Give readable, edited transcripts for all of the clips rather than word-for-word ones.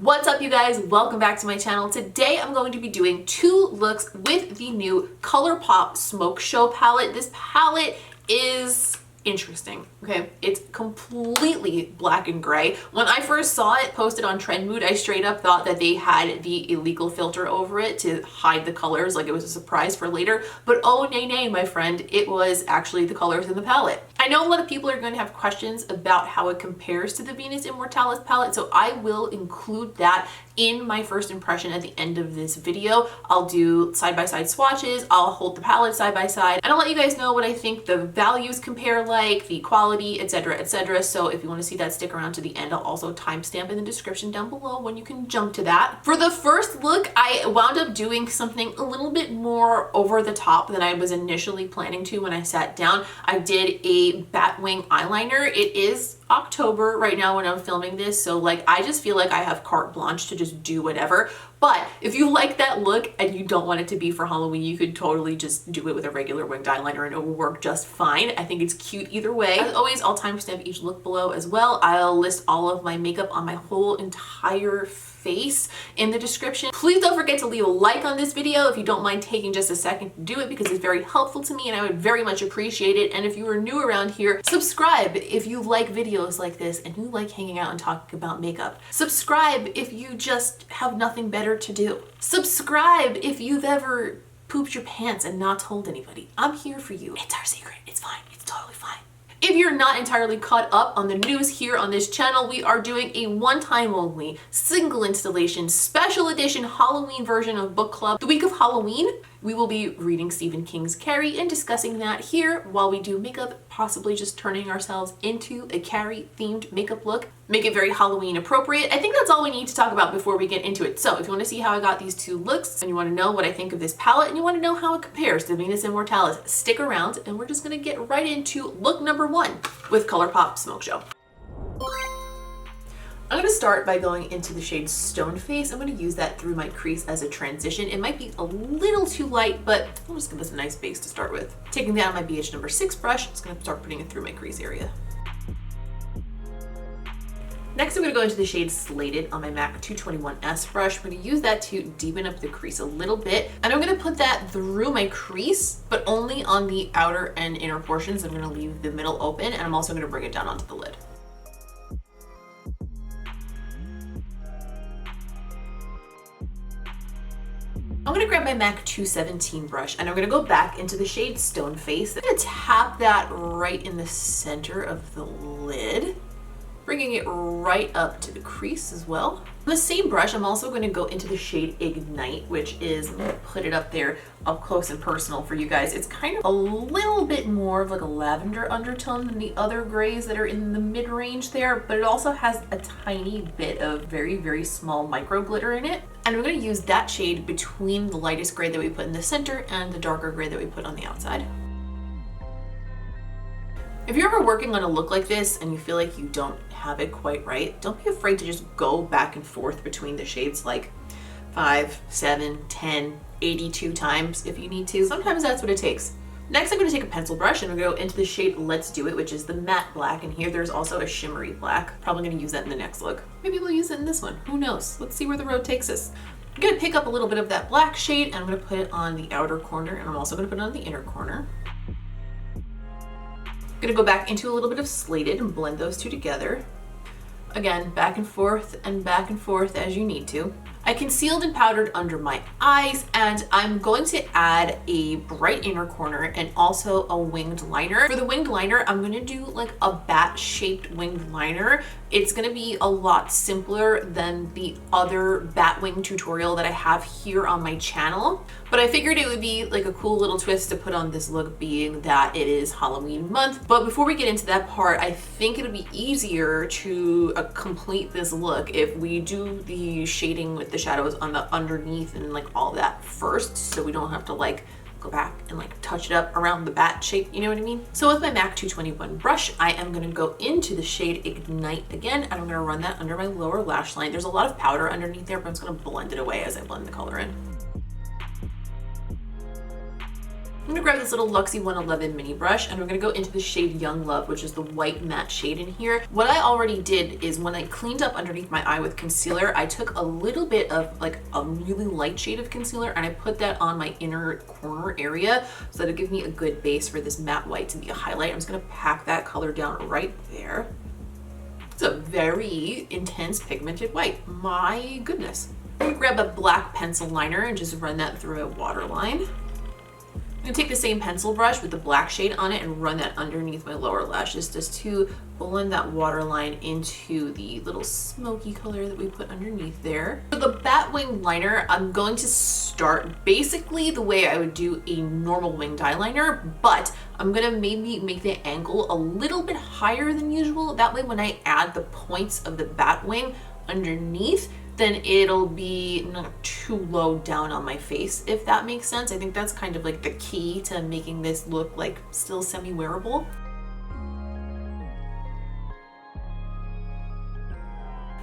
What's up, you guys? Welcome back to my channel. Today I'm going to be doing two looks with the new Colourpop Smoke Show palette. This palette is interesting, okay? It's completely black and gray. When I first saw it posted on Trend Mood, I straight up thought that they had the illegal filter over it to hide the colors, like it was a surprise for later. But oh nay, my friend, it was actually the colors in the palette. I know a lot of people are going to have questions about how it compares to the Venus Immortalis palette, so I will include that in my first impression at the end of this video. I'll do side-by-side swatches, I'll hold the palette side by side, and I'll let you guys know what I think the values compare like, the quality, etc, etc. So if you want to see that, stick around to the end. I'll also timestamp in the description down below when you can jump to that. For the first look, I wound up doing something a little bit more over the top than I was initially planning to when I sat down. I did a Batwing eyeliner. It is October right now when I'm filming this, so like I just feel like I have carte blanche to just do whatever. But if you like that look and you don't want it to be for Halloween, you could totally just do it with a regular winged eyeliner and it will work just fine. I think it's cute either way. As always, I'll timestamp each look below as well. I'll list all of my makeup on my whole entire face in the description. Please don't forget to leave a like on this video if you don't mind taking just a second to do it, because it's very helpful to me and I would very much appreciate it. And if you are new around here, subscribe if you like videos like this and you like hanging out and talking about makeup. Subscribe if you just have nothing better to do. Subscribe if you've ever pooped your pants and not told anybody. I'm here for you. It's our secret. It's fine. It's totally fine. If you're not entirely caught up on the news here on this channel, we are doing a one-time only, single installation, special edition Halloween version of book club. The week of Halloween, we will be reading Stephen King's Carrie and discussing that here while we do makeup, possibly just turning ourselves into a Carrie themed makeup look. Make it very Halloween appropriate. I think that's all we need to talk about before we get into it. So if you want to see how I got these two looks and you want to know what I think of this palette and you want to know how it compares to Venus Immortalis, stick around and we're just going to get right into look number one with Colourpop Smoke Show. I'm going to start by going into the shade Stone Face. I'm going to use that through my crease as a transition. It might be a little too light, but I'll just give this a nice base to start with. Taking down my BH number 6 brush, just going to start putting it through my crease area. Next, I'm going to go into the shade Slated on my MAC 221S brush. I'm going to use that to deepen up the crease a little bit. And I'm going to put that through my crease, but only on the outer and inner portions. I'm going to leave the middle open, and I'm also going to bring it down onto the lid. I'm going to grab my MAC 217 brush and I'm going to go back into the shade Stone Face. I'm going to tap that right in the center of the lid, bringing it right up to the crease as well. On the same brush, I'm also going to go into the shade Ignite, which is, I'm going to put it up there up close and personal for you guys. It's kind of a little bit more of like a lavender undertone than the other grays that are in the mid-range there, but it also has a tiny bit of very, very small micro glitter in it. And I'm going to use that shade between the lightest gray that we put in the center and the darker gray that we put on the outside. If you're ever working on a look like this and you feel like you don't have it quite right, don't be afraid to just go back and forth between the shades like 5, 7, 10, 82 times if you need to. Sometimes that's what it takes. Next, I'm going to take a pencil brush and I'm going to go into the shade Let's Do It, which is the matte black, and here there's also a shimmery black. Probably going to use that in the next look. Maybe we'll use it in this one. Who knows? Let's see where the road takes us. I'm going to pick up a little bit of that black shade and I'm going to put it on the outer corner, and I'm also going to put it on the inner corner. I'm going to go back into a little bit of Slated and blend those two together. Again, back and forth as you need to. I concealed and powdered under my eyes, and I'm going to add a bright inner corner and also a winged liner. For the winged liner, I'm going to do like a bat-shaped winged liner. It's going to be a lot simpler than the other Batwing tutorial that I have here on my channel, but I figured it would be like a cool little twist to put on this look, being that it is Halloween month. But before we get into that part, I think it'll be easier to complete this look if we do the shading with the shadows on the underneath and like all that first, so we don't have to like go back and like touch it up around the bat shape, you know what I mean? So with my MAC 221 brush, I am going to go into the shade Ignite again, and I'm going to run that under my lower lash line. There's a lot of powder underneath there, but I'm just going to blend it away as I blend the color in. I'm gonna grab this little LUXE 111 mini brush and we're gonna go into the shade Young Love, which is the white matte shade in here. What I already did is when I cleaned up underneath my eye with concealer, I took a little bit of like a really light shade of concealer and I put that on my inner corner area so that it gives me a good base for this matte white to be a highlight. I'm just gonna pack that color down right there. It's a very intense pigmented white. My goodness. I'm gonna grab a black pencil liner and just run that through a waterline. I'm gonna take the same pencil brush with the black shade on it and run that underneath my lower lashes just to blend that waterline into the little smoky color that we put underneath there. For the Batwing liner, I'm going to start basically the way I would do a normal winged eyeliner, but I'm gonna maybe make the angle a little bit higher than usual. That way when I add the points of the Batwing underneath, then it'll be not too low down on my face, if that makes sense. I think that's kind of like the key to making this look like still semi-wearable.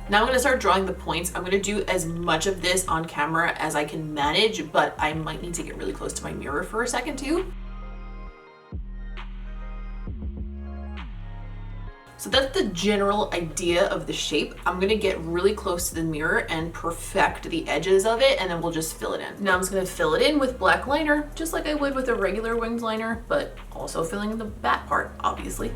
Now I'm gonna start drawing the points. I'm gonna do as much of this on camera as I can manage, but I might need to get really close to my mirror for a second too. So that's the general idea of the shape. I'm gonna get really close to the mirror and perfect the edges of it, and then we'll just fill it in. Now I'm just gonna fill it in with black liner, just like I would with a regular winged liner, but also filling in the bat part, obviously.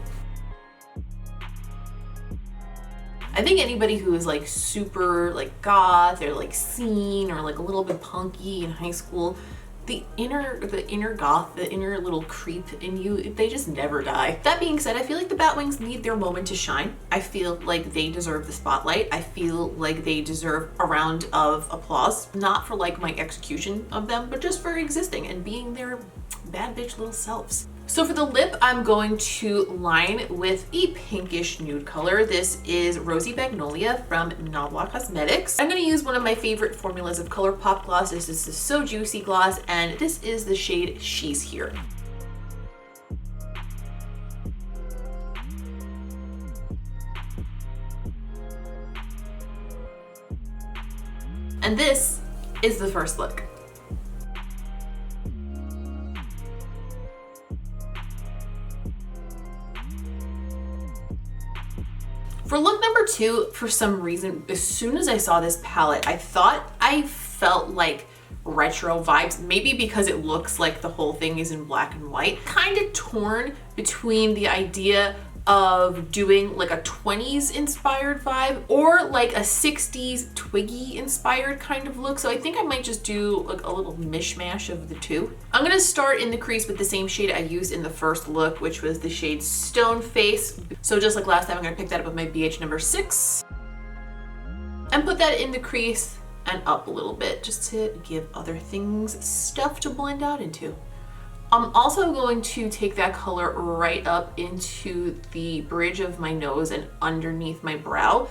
I think anybody who is like super like goth or like scene or like a little bit punky in high school, the inner goth, the inner little creep in you, they just never die. That being said, I feel like the Batwings need their moment to shine. I feel like they deserve the spotlight. I feel like they deserve a round of applause, not for like my execution of them, but just for existing and being their bad bitch little selves. So for the lip, I'm going to line with a pinkish nude color. This is Rosy Magnolia from NABLA Cosmetics. I'm going to use one of my favorite formulas of Colourpop glosses. This is So Juicy gloss, and this is the shade She's Here. And this is the first look. For look number 2, for some reason, as soon as I saw this palette, I thought I felt like retro vibes, maybe because it looks like the whole thing is in black and white. Kind of torn between the idea of doing like a 20s inspired vibe or like a 60s Twiggy inspired kind of look. So I think I might just do like a little mishmash of the two. I'm gonna start in the crease with the same shade I used in the first look, which was the shade Stone Face. So just like last time, I'm gonna pick that up with my BH number 6 and put that in the crease and up a little bit just to give other things stuff to blend out into. I'm also going to take that color right up into the bridge of my nose and underneath my brow.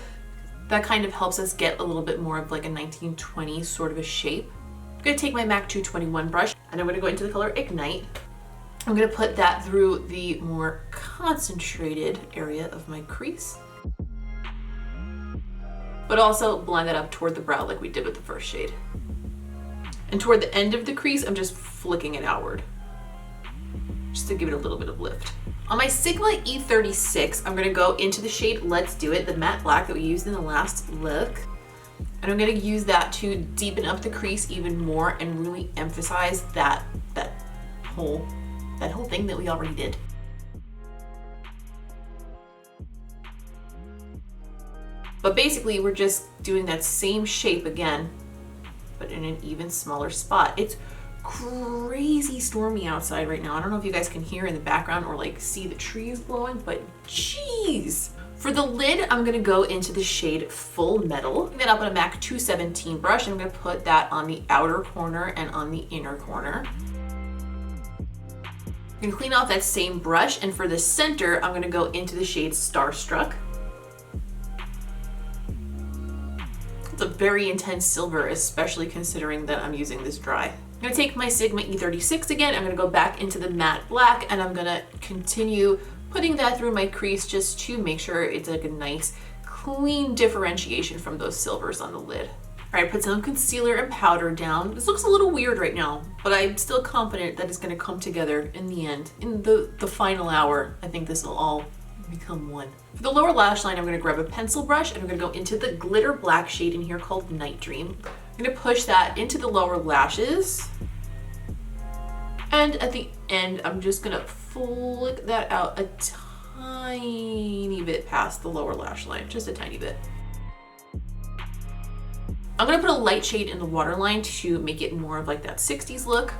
That kind of helps us get a little bit more of like a 1920s sort of a shape. I'm gonna take my MAC 221 brush and I'm gonna go into the color Ignite. I'm gonna put that through the more concentrated area of my crease, but also blend that up toward the brow like we did with the first shade. And toward the end of the crease, I'm just flicking it outward, just to give it a little bit of lift. On my Sigma E36, I'm gonna go into the shade Let's Do It, the matte black that we used in the last look. And I'm gonna use that to deepen up the crease even more and really emphasize that whole thing that we already did. But basically, we're just doing that same shape again, but in an even smaller spot. It's crazy stormy outside right now. I don't know if you guys can hear in the background or like see the trees blowing, but jeez. For the lid, I'm gonna go into the shade Full Metal. Pick that up on a MAC 217 brush. I'm gonna put that on the outer corner and on the inner corner. I'm gonna clean off that same brush, and for the center, I'm gonna go into the shade Starstruck. It's a very intense silver, especially considering that I'm using this dry. I'm gonna take my Sigma E36 again. I'm gonna go back into the matte black and I'm gonna continue putting that through my crease just to make sure it's like a nice clean differentiation from those silvers on the lid. All right, put some concealer and powder down. This looks a little weird right now, but I'm still confident that it's gonna come together in the end. In the final hour, I think this will all become one. For the lower lash line, I'm gonna grab a pencil brush and I'm gonna go into the glitter black shade in here called Night Dream. I'm gonna push that into the lower lashes. And at the end, I'm just gonna flick that out a tiny bit past the lower lash line, just a tiny bit. I'm gonna put a light shade in the waterline to make it more of like that 60s look.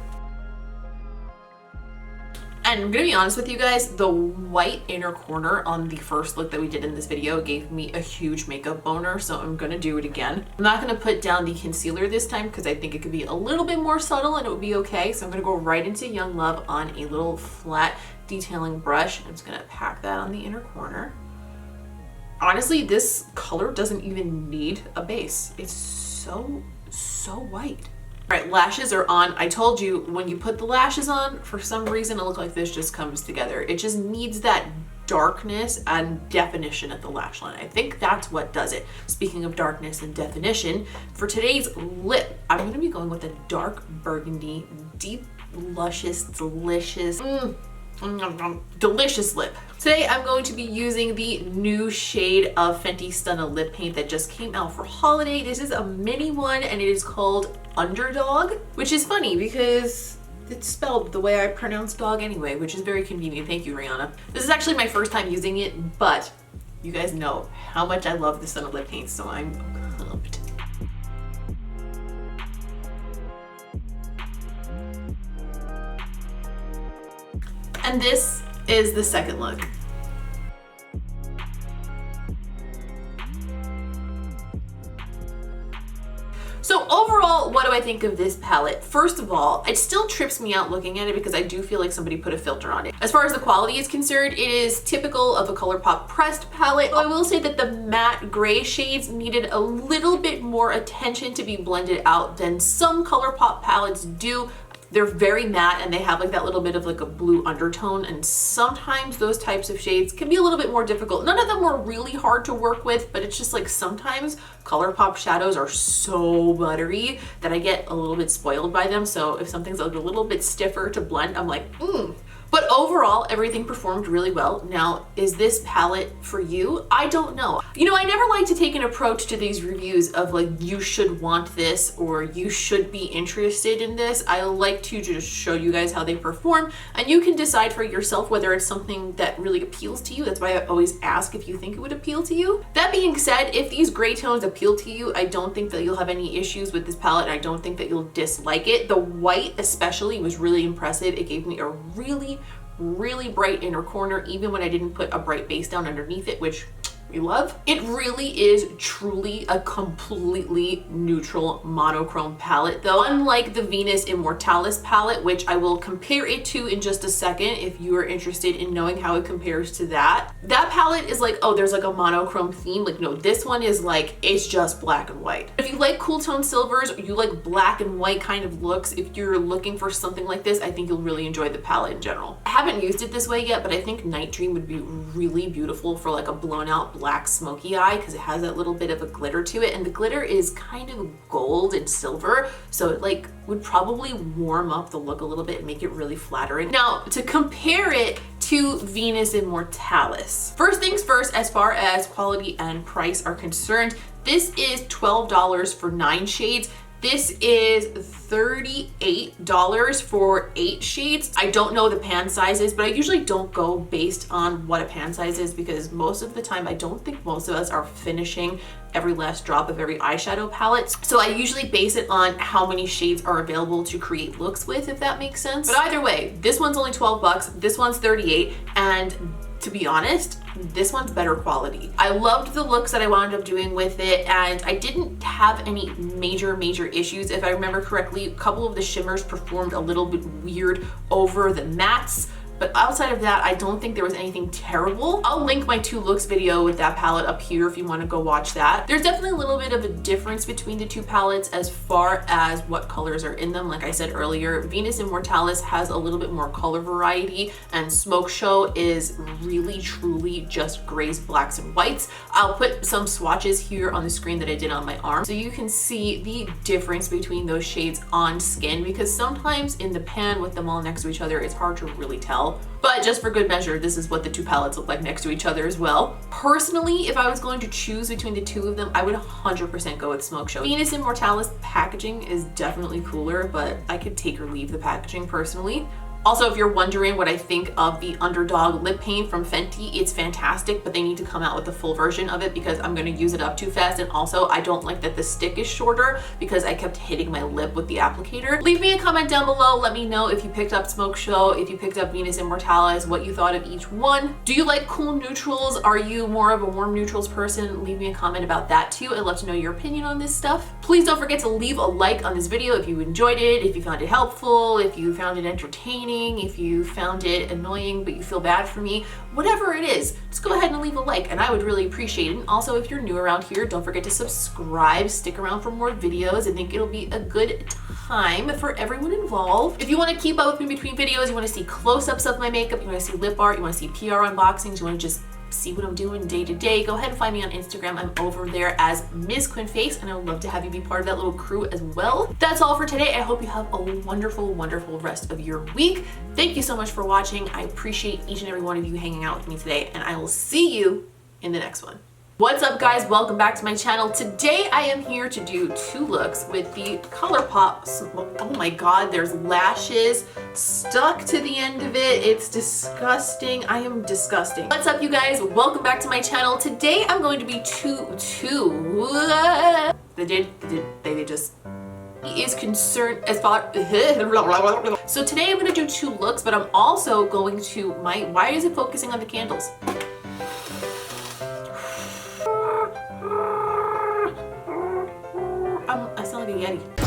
And I'm gonna be honest with you guys, the white inner corner on the first look that we did in this video gave me a huge makeup boner, so I'm gonna do it again. I'm not gonna put down the concealer this time because I think it could be a little bit more subtle and it would be okay. So I'm gonna go right into Young Love on a little flat detailing brush. I'm just gonna pack that on the inner corner. Honestly, this color doesn't even need a base. It's so white. All right, lashes are on. I told you when you put the lashes on, for some reason a look like this just comes together. It just needs that darkness and definition at the lash line. I think that's what does it. Speaking of darkness and definition, for today's lip, I'm gonna be going with a dark burgundy, deep, luscious, delicious, delicious lip. Today I'm going to be using the new shade of Fenty Stunna lip paint that just came out for holiday. This is a mini one and it is called Underdawg, which is funny because it's spelled the way I pronounce dog anyway, which is very convenient. Thank you, Rihanna. This is actually my first time using it, but you guys know how much I love the Stunna lip paint, so I'm pumped. And this is the second look. So overall, what do I think of this palette? First of all, it still trips me out looking at it because I do feel like somebody put a filter on it. As far as the quality is concerned, it is typical of a Colourpop pressed palette. I will say that the matte gray shades needed a little bit more attention to be blended out than some Colourpop palettes do. They're very matte and they have like that little bit of like a blue undertone, and sometimes those types of shades can be a little bit more difficult. None of them were really hard to work with, but it's just like sometimes Colourpop shadows are so buttery that I get a little bit spoiled by them. So if something's like a little bit stiffer to blend, I'm like, But overall, everything performed really well. Now, is this palette for you? I don't know. You know, I never like to take an approach to these reviews of like, you should want this or you should be interested in this. I like to just show you guys how they perform and you can decide for yourself whether it's something that really appeals to you. That's why I always ask if you think it would appeal to you. That being said, if these gray tones appeal to you, I don't think that you'll have any issues with this palette. I don't think that you'll dislike it. The white especially was really impressive. It gave me a really bright inner corner, even when I didn't put a bright base down underneath it, which we love. It really is truly a completely neutral monochrome palette though, unlike the Venus Immortalis palette, which I will compare it to in just a second if you are interested in knowing how it compares to that. That palette is like, oh, there's like a monochrome theme. Like, no, this one is like, it's just black and white. If you like cool tone silvers, or you like black and white kind of looks, if you're looking for something like this, I think you'll really enjoy the palette in general. I haven't used it this way yet, but I think Night Dream would be really beautiful for like a blown out black smoky eye because it has that little bit of a glitter to it, and the glitter is kind of gold and silver, so it like would probably warm up the look a little bit and make it really flattering. Now, to compare it to Venus Immortalis, first things first, as far as quality and price are concerned, this is $12 for 9 shades. This is $38 for 8 shades. I don't know the pan sizes, but I usually don't go based on what a pan size is because most of the time I don't think most of us are finishing every last drop of every eyeshadow palette. So I usually base it on how many shades are available to create looks with, if that makes sense. But either way, this one's only 12 bucks, this one's 38, and to be honest, this one's better quality. I loved the looks that I wound up doing with it, and I didn't have any major issues. If I remember correctly, a couple of the shimmers performed a little bit weird over the mattes, but outside of that, I don't think there was anything terrible. I'll link my 2 looks video with that palette up here if you want to go watch that. There's definitely a little bit of a difference between the 2 palettes as far as what colors are in them. Like I said earlier, Venus Immortalis has a little bit more color variety, and Smoke Show is really truly just grays, blacks, and whites. I'll put some swatches here on the screen that I did on my arm so you can see the difference between those shades on skin, because sometimes in the pan with them all next to each other, it's hard to really tell. But just for good measure, this is what the 2 palettes look like next to each other as well. Personally, if I was going to choose between the 2 of them, I would 100% go with Smoke Show. Venus Immortalis packaging is definitely cooler, but I could take or leave the packaging personally. Also, if you're wondering what I think of the Underdog lip paint from Fenty, it's fantastic, but they need to come out with the full version of it because I'm going to use it up too fast. And also, I don't like that the stick is shorter because I kept hitting my lip with the applicator. Leave me a comment down below. Let me know if you picked up Smoke Show, if you picked up Venus Immortalis, what you thought of each one. Do you like cool neutrals? Are you more of a warm neutrals person? Leave me a comment about that too. I'd love to know your opinion on this stuff. Please don't forget to leave a like on this video if you enjoyed it, if you found it helpful, if you found it entertaining, if you found it annoying but you feel bad for me, whatever it is, just go ahead and leave a like and I would really appreciate it. And also, if you're new around here, don't forget to subscribe, stick around for more videos. I think it'll be a good time for everyone involved. If you want to keep up with me between videos, you want to see close-ups of my makeup, you want to see lip art, you want to see PR unboxings, you want to just see what I'm doing day to day, go ahead and find me on Instagram. I'm over there as Ms. Quinface, and I would love to have you be part of that little crew as well. That's all for today. I hope you have a wonderful, wonderful rest of your week. Thank you so much for watching. I appreciate each and every one of you hanging out with me today, and I will see you in the next one. What's up, guys? Welcome back to my channel. Today I am here to do 2 looks with the Colourpop. Oh my god, there's lashes stuck to the end of it. It's disgusting. I am disgusting. What's up, you guys? Welcome back to my channel. Today I'm going to be they just is concerned as far so today I'm going to do 2 looks, but I'm also going to why is it focusing on the candles? I sound like a Yeti.